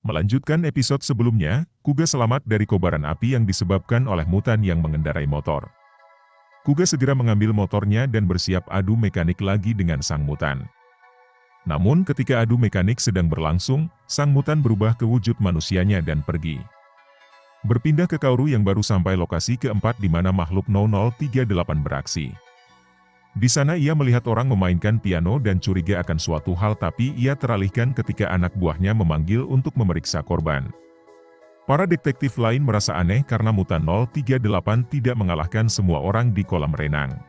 Melanjutkan episode sebelumnya, Kuga selamat dari kobaran api yang disebabkan oleh mutan yang mengendarai motor. Kuga segera mengambil motornya dan bersiap adu mekanik lagi dengan sang mutan. Namun ketika adu mekanik sedang berlangsung, sang mutan berubah ke wujud manusianya dan pergi. Berpindah ke Kaoru yang baru sampai lokasi keempat di mana makhluk 0038 beraksi. Di sana ia melihat orang memainkan piano dan curiga akan suatu hal, tapi ia teralihkan ketika anak buahnya memanggil untuk memeriksa korban. Para detektif lain merasa aneh karena mutan 038 tidak mengalahkan semua orang di kolam renang.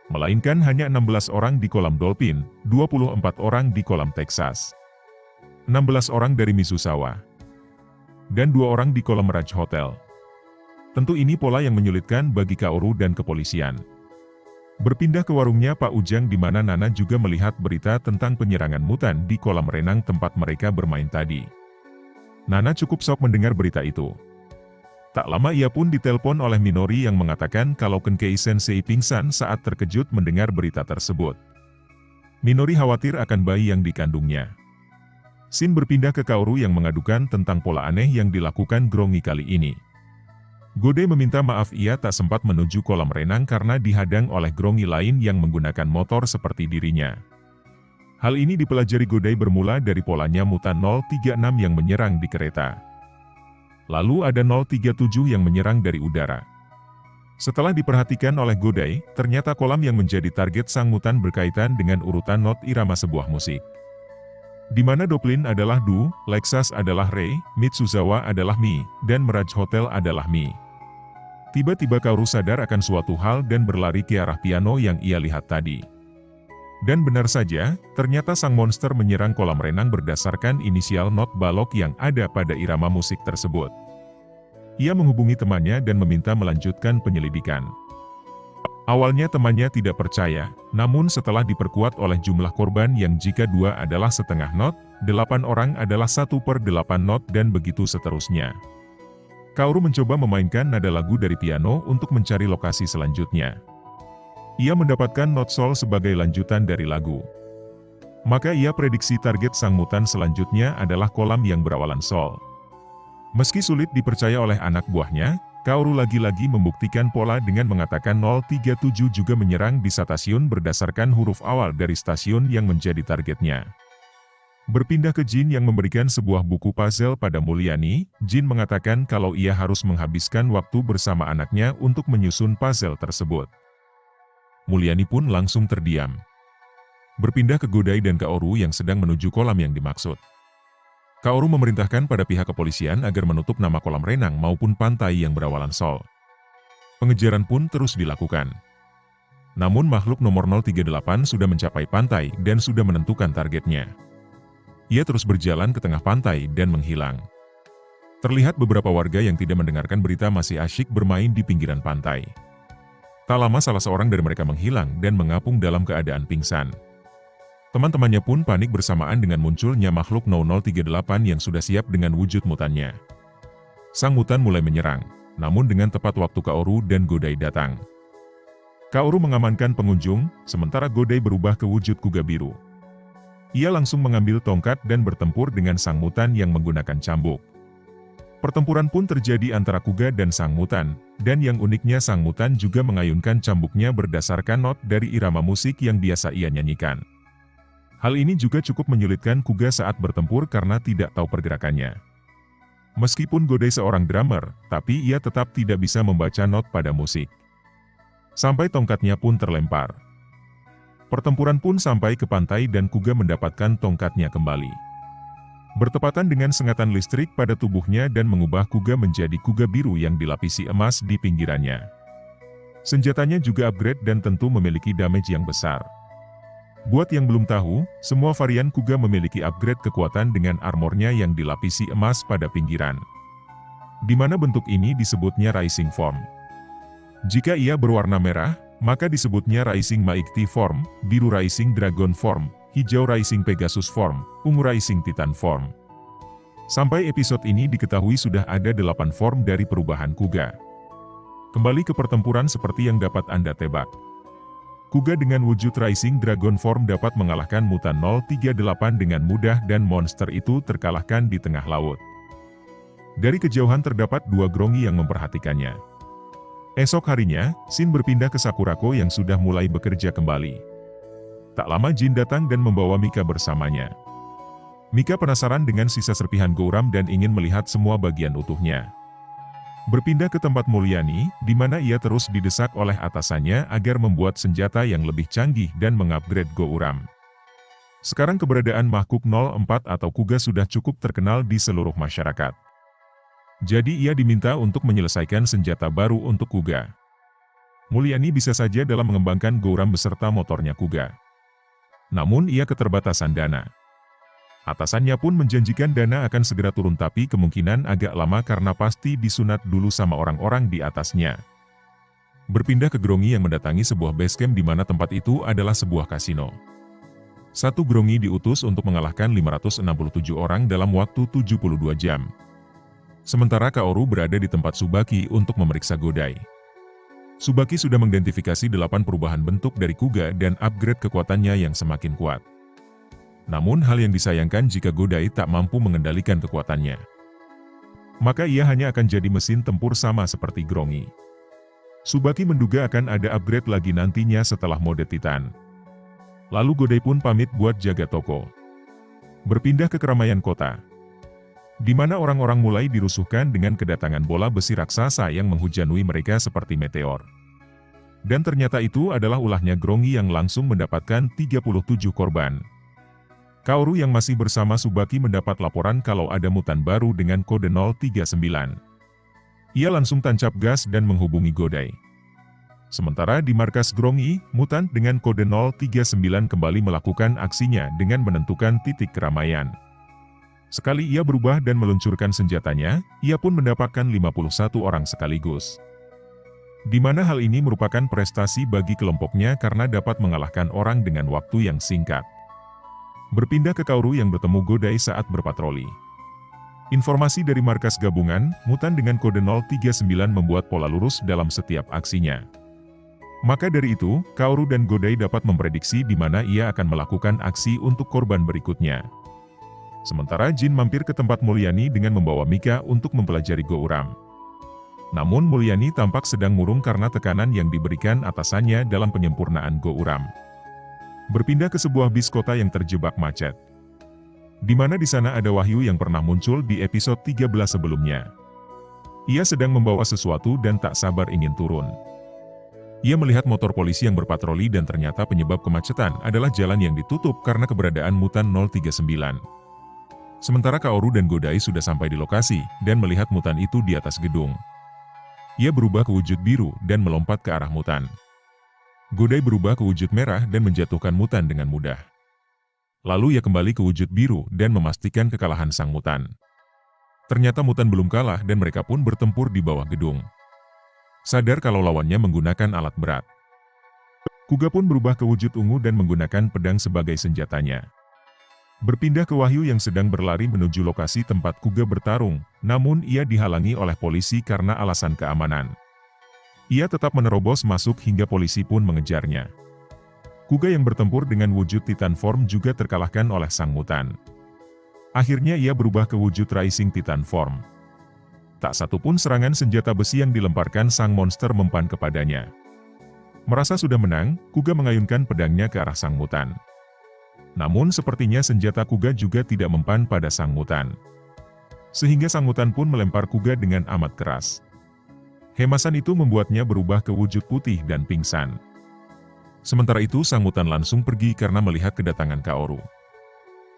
Melainkan hanya 16 orang di kolam Dolphin, 24 orang di kolam Texas, 16 orang dari Misusawa, dan 2 orang di kolam Raj Hotel. Tentu ini pola yang menyulitkan bagi Kaoru dan kepolisian. Berpindah ke warungnya Pak Ujang di mana Nana juga melihat berita tentang penyerangan mutan di kolam renang tempat mereka bermain tadi. Nana cukup shock mendengar berita itu. Tak lama ia pun ditelepon oleh Minori yang mengatakan kalau Kenkei Sensei pingsan saat terkejut mendengar berita tersebut. Minori khawatir akan bayi yang dikandungnya. Shin berpindah ke Kaoru yang mengadukan tentang pola aneh yang dilakukan Grongi kali ini. Godai meminta maaf ia tak sempat menuju kolam renang karena dihadang oleh Grongi lain yang menggunakan motor seperti dirinya. Hal ini dipelajari Godai bermula dari polanya mutan 036 yang menyerang di kereta. Lalu ada 037 yang menyerang dari udara. Setelah diperhatikan oleh Godai, ternyata kolam yang menjadi target sang mutan berkaitan dengan urutan not irama sebuah musik. Di mana Dolphin adalah Do, Lexus adalah Re, Mitsuzawa adalah Mi, dan Mirage Hotel adalah Mi. Tiba-tiba Kaoru sadar akan suatu hal dan berlari ke arah piano yang ia lihat tadi. Dan benar saja, ternyata sang monster menyerang kolam renang berdasarkan inisial not balok yang ada pada irama musik tersebut. Ia menghubungi temannya dan meminta melanjutkan penyelidikan. Awalnya temannya tidak percaya, namun setelah diperkuat oleh jumlah korban yang jika 2 adalah setengah not, 8 orang adalah 1/8 not dan begitu seterusnya. Kaoru mencoba memainkan nada lagu dari piano untuk mencari lokasi selanjutnya. Ia mendapatkan not sol sebagai lanjutan dari lagu. Maka ia prediksi target sang mutan selanjutnya adalah kolam yang berawalan sol. Meski sulit dipercaya oleh anak buahnya, Kaoru lagi-lagi membuktikan pola dengan mengatakan 037 juga menyerang di stasiun berdasarkan huruf awal dari stasiun yang menjadi targetnya. Berpindah ke Jin yang memberikan sebuah buku puzzle pada Mulyani, Jin mengatakan kalau ia harus menghabiskan waktu bersama anaknya untuk menyusun puzzle tersebut. Mulyani pun langsung terdiam. Berpindah ke Godai dan Kaoru yang sedang menuju kolam yang dimaksud. Kaoru memerintahkan pada pihak kepolisian agar menutup nama kolam renang maupun pantai yang berawalan sol. Pengejaran pun terus dilakukan. Namun makhluk nomor 038 sudah mencapai pantai dan sudah menentukan targetnya. Ia terus berjalan ke tengah pantai dan menghilang. Terlihat beberapa warga yang tidak mendengarkan berita masih asyik bermain di pinggiran pantai. Tak lama salah seorang dari mereka menghilang dan mengapung dalam keadaan pingsan. Teman-temannya pun panik bersamaan dengan munculnya makhluk 0038 yang sudah siap dengan wujud mutannya. Sang mutan mulai menyerang, namun dengan tepat waktu Kaoru dan Godai datang. Kaoru mengamankan pengunjung, sementara Godai berubah ke wujud kuga biru. Ia langsung mengambil tongkat dan bertempur dengan sang mutan yang menggunakan cambuk. Pertempuran pun terjadi antara kuga dan sang mutan, dan yang uniknya sang mutan juga mengayunkan cambuknya berdasarkan not dari irama musik yang biasa ia nyanyikan. Hal ini juga cukup menyulitkan Kuga saat bertempur karena tidak tahu pergerakannya. Meskipun Godai seorang drummer, tapi ia tetap tidak bisa membaca not pada musik. Sampai tongkatnya pun terlempar. Pertempuran pun sampai ke pantai dan Kuga mendapatkan tongkatnya kembali. Bertepatan dengan sengatan listrik pada tubuhnya dan mengubah Kuga menjadi kuga biru yang dilapisi emas di pinggirannya. Senjatanya juga upgrade dan tentu memiliki damage yang besar. Buat yang belum tahu, semua varian Kuga memiliki upgrade kekuatan dengan armornya yang dilapisi emas pada pinggiran. Di mana bentuk ini disebutnya Rising Form. Jika ia berwarna merah, maka disebutnya Rising Maikti Form, biru Rising Dragon Form, hijau Rising Pegasus Form, ungu Rising Titan Form. Sampai episode ini diketahui sudah ada 8 form dari perubahan Kuga. Kembali ke pertempuran seperti yang dapat Anda tebak. Kuga dengan wujud Rising Dragon Form dapat mengalahkan mutan 038 dengan mudah dan monster itu terkalahkan di tengah laut. Dari kejauhan terdapat dua Grongi yang memperhatikannya. Esok harinya, Shin berpindah ke Sakurako yang sudah mulai bekerja kembali. Tak lama Jin datang dan membawa Mika bersamanya. Mika penasaran dengan sisa serpihan Gouram dan ingin melihat semua bagian utuhnya. Berpindah ke tempat Mulyani, di mana ia terus didesak oleh atasannya agar membuat senjata yang lebih canggih dan mengupgrade Gouram. Sekarang keberadaan makhluk 04 atau Kuga sudah cukup terkenal di seluruh masyarakat. Jadi ia diminta untuk menyelesaikan senjata baru untuk Kuga. Mulyani bisa saja dalam mengembangkan Gouram beserta motornya Kuga. Namun ia keterbatasan dana. Atasannya pun menjanjikan dana akan segera turun tapi kemungkinan agak lama karena pasti disunat dulu sama orang-orang di atasnya. Berpindah ke Grongi yang mendatangi sebuah basecamp di mana tempat itu adalah sebuah kasino. Satu Grongi diutus untuk mengalahkan 567 orang dalam waktu 72 jam. Sementara Kaoru berada di tempat Tsubaki untuk memeriksa Godai. Tsubaki sudah mengidentifikasi 8 perubahan bentuk dari Kuga dan upgrade kekuatannya yang semakin kuat. Namun hal yang disayangkan jika Godai tak mampu mengendalikan kekuatannya. Maka ia hanya akan jadi mesin tempur sama seperti Grongi. Tsubaki menduga akan ada upgrade lagi nantinya setelah mode Titan. Lalu Godai pun pamit buat jaga toko. Berpindah ke keramaian kota, di mana orang-orang mulai dirusuhkan dengan kedatangan bola besi raksasa yang menghujanui mereka seperti meteor. Dan ternyata itu adalah ulahnya Grongi yang langsung mendapatkan 37 korban. Kaoru yang masih bersama Tsubaki mendapat laporan kalau ada mutan baru dengan kode 039. Ia langsung tancap gas dan menghubungi Godai. Sementara di markas Grongi, mutan dengan kode 039 kembali melakukan aksinya dengan menentukan titik keramaian. Sekali ia berubah dan meluncurkan senjatanya, ia pun mendapatkan 51 orang sekaligus. Di mana hal ini merupakan prestasi bagi kelompoknya karena dapat mengalahkan orang dengan waktu yang singkat. Berpindah ke Kaoru yang bertemu Godai saat berpatroli. Informasi dari markas gabungan, mutan dengan kode 039 membuat pola lurus dalam setiap aksinya. Maka dari itu, Kaoru dan Godai dapat memprediksi di mana ia akan melakukan aksi untuk korban berikutnya. Sementara Jin mampir ke tempat Mulyani dengan membawa Mika untuk mempelajari Gouram. Namun Mulyani tampak sedang murung karena tekanan yang diberikan atasannya dalam penyempurnaan Gouram. Berpindah ke sebuah bis kota yang terjebak macet. Di mana di sana ada Wahyu yang pernah muncul di episode 13 sebelumnya. Ia sedang membawa sesuatu dan tak sabar ingin turun. Ia melihat motor polisi yang berpatroli dan ternyata penyebab kemacetan adalah jalan yang ditutup karena keberadaan mutan 039. Sementara Kaoru dan Godai sudah sampai di lokasi dan melihat mutan itu di atas gedung. Ia berubah ke wujud biru dan melompat ke arah mutan. Godai berubah ke wujud merah dan menjatuhkan mutan dengan mudah. Lalu ia kembali ke wujud biru dan memastikan kekalahan sang mutan. Ternyata mutan belum kalah dan mereka pun bertempur di bawah gedung. Sadar kalau lawannya menggunakan alat berat. Kuga pun berubah ke wujud ungu dan menggunakan pedang sebagai senjatanya. Berpindah ke Wahyu yang sedang berlari menuju lokasi tempat Kuga bertarung, namun ia dihalangi oleh polisi karena alasan keamanan. Ia tetap menerobos masuk hingga polisi pun mengejarnya. Kuga yang bertempur dengan wujud Titan Form juga terkalahkan oleh sang mutan. Akhirnya ia berubah ke wujud Rising Titan Form. Tak satu pun serangan senjata besi yang dilemparkan sang monster mempan kepadanya. Merasa sudah menang, Kuga mengayunkan pedangnya ke arah sang mutan. Namun sepertinya senjata Kuga juga tidak mempan pada sang mutan. Sehingga sang mutan pun melempar Kuga dengan amat keras. Hemasan itu membuatnya berubah ke wujud putih dan pingsan. Sementara itu sang mutan langsung pergi karena melihat kedatangan Kaoru.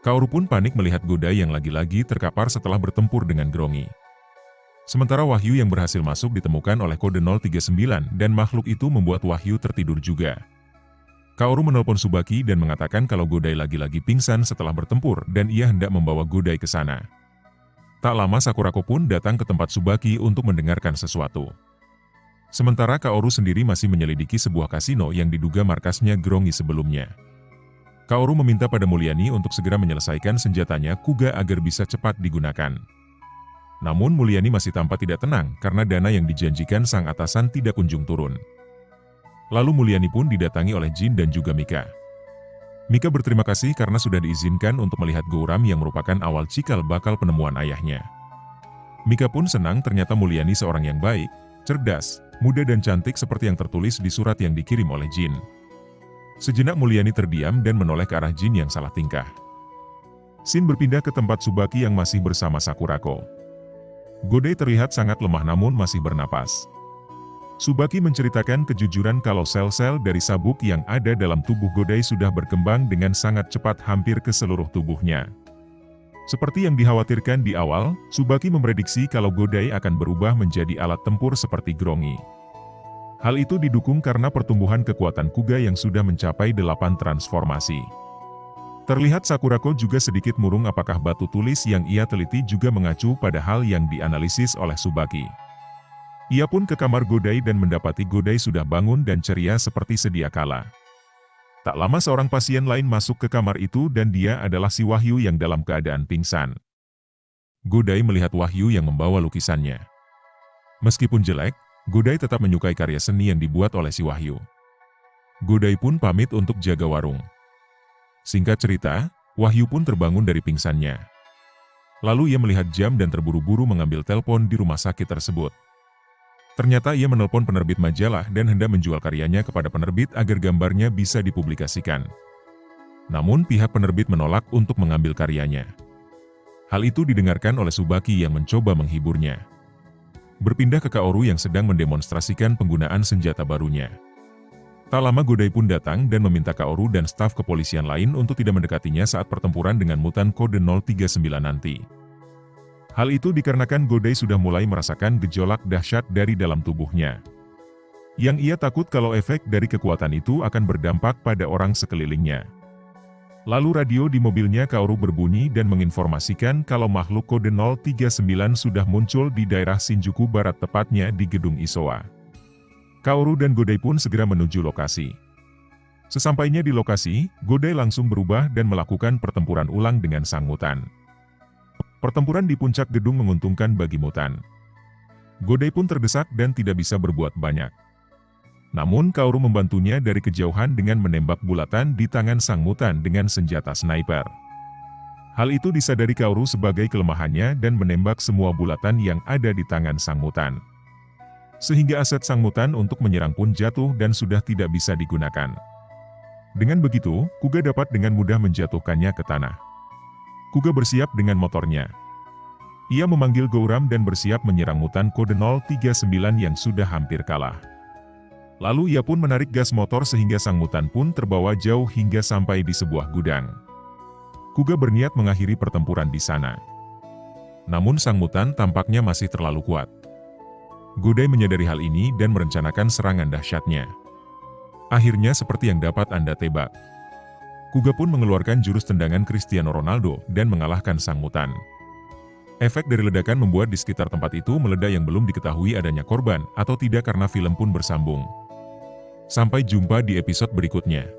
Kaoru pun panik melihat Godai yang lagi-lagi terkapar setelah bertempur dengan Grongi. Sementara Wahyu yang berhasil masuk ditemukan oleh kode 039 dan makhluk itu membuat Wahyu tertidur juga. Kaoru menelpon Tsubaki dan mengatakan kalau Godai lagi-lagi pingsan setelah bertempur dan ia hendak membawa Godai ke sana. Tak lama Sakurako pun datang ke tempat Tsubaki untuk mendengarkan sesuatu. Sementara Kaoru sendiri masih menyelidiki sebuah kasino yang diduga markasnya Grongi sebelumnya. Kaoru meminta pada Mulyani untuk segera menyelesaikan senjatanya Kuga agar bisa cepat digunakan. Namun Mulyani masih tampak tidak tenang karena dana yang dijanjikan sang atasan tidak kunjung turun. Lalu Mulyani pun didatangi oleh Jin dan juga Mika. Mika berterima kasih karena sudah diizinkan untuk melihat Gouram yang merupakan awal cikal bakal penemuan ayahnya. Mika pun senang ternyata Mulyani seorang yang baik, cerdas, muda dan cantik seperti yang tertulis di surat yang dikirim oleh Jin. Sejenak Mulyani terdiam dan menoleh ke arah Jin yang salah tingkah. Shin berpindah ke tempat Tsubaki yang masih bersama Sakurako. Godai terlihat sangat lemah namun masih bernapas. Tsubaki menceritakan kejujuran kalau sel-sel dari sabuk yang ada dalam tubuh Godai sudah berkembang dengan sangat cepat hampir ke seluruh tubuhnya. Seperti yang dikhawatirkan di awal, Tsubaki memprediksi kalau Godai akan berubah menjadi alat tempur seperti Grongi. Hal itu didukung karena pertumbuhan kekuatan Kuga yang sudah mencapai 8 transformasi. Terlihat Sakurako juga sedikit murung apakah batu tulis yang ia teliti juga mengacu pada hal yang dianalisis oleh Tsubaki. Ia pun ke kamar Godai dan mendapati Godai sudah bangun dan ceria seperti sedia kala. Tak lama seorang pasien lain masuk ke kamar itu dan dia adalah si Wahyu yang dalam keadaan pingsan. Godai melihat Wahyu yang membawa lukisannya. Meskipun jelek, Godai tetap menyukai karya seni yang dibuat oleh si Wahyu. Godai pun pamit untuk jaga warung. Singkat cerita, Wahyu pun terbangun dari pingsannya. Lalu ia melihat jam dan terburu-buru mengambil telepon di rumah sakit tersebut. Ternyata ia menelpon penerbit majalah dan hendak menjual karyanya kepada penerbit agar gambarnya bisa dipublikasikan. Namun pihak penerbit menolak untuk mengambil karyanya. Hal itu didengarkan oleh Tsubaki yang mencoba menghiburnya. Berpindah ke Kaoru yang sedang mendemonstrasikan penggunaan senjata barunya. Tak lama Godai pun datang dan meminta Kaoru dan staf kepolisian lain untuk tidak mendekatinya saat pertempuran dengan mutan kode 039 nanti. Hal itu dikarenakan Godai sudah mulai merasakan gejolak dahsyat dari dalam tubuhnya. Yang ia takut kalau efek dari kekuatan itu akan berdampak pada orang sekelilingnya. Lalu radio di mobilnya Kaoru berbunyi dan menginformasikan kalau makhluk kode 039 sudah muncul di daerah Shinjuku Barat tepatnya di gedung Isowa. Kaoru dan Godai pun segera menuju lokasi. Sesampainya di lokasi, Godai langsung berubah dan melakukan pertempuran ulang dengan sang mutan. Pertempuran di puncak gedung menguntungkan bagi mutan. Godai pun terdesak dan tidak bisa berbuat banyak. Namun Kaoru membantunya dari kejauhan dengan menembak bulatan di tangan sang mutan dengan senjata sniper. Hal itu disadari Kaoru sebagai kelemahannya dan menembak semua bulatan yang ada di tangan sang mutan. Sehingga aset sang mutan untuk menyerang pun jatuh dan sudah tidak bisa digunakan. Dengan begitu, Kuga dapat dengan mudah menjatuhkannya ke tanah. Kuga bersiap dengan motornya. Ia memanggil Gouram dan bersiap menyerang mutan kode 039 yang sudah hampir kalah. Lalu ia pun menarik gas motor sehingga sang mutan pun terbawa jauh hingga sampai di sebuah gudang. Kuga berniat mengakhiri pertempuran di sana. Namun sang mutan tampaknya masih terlalu kuat. Godai menyadari hal ini dan merencanakan serangan dahsyatnya. Akhirnya seperti yang dapat Anda tebak. Kuga pun mengeluarkan jurus tendangan Cristiano Ronaldo dan mengalahkan sang mutan. Efek dari ledakan membuat di sekitar tempat itu meledak yang belum diketahui adanya korban atau tidak karena film pun bersambung. Sampai jumpa di episode berikutnya.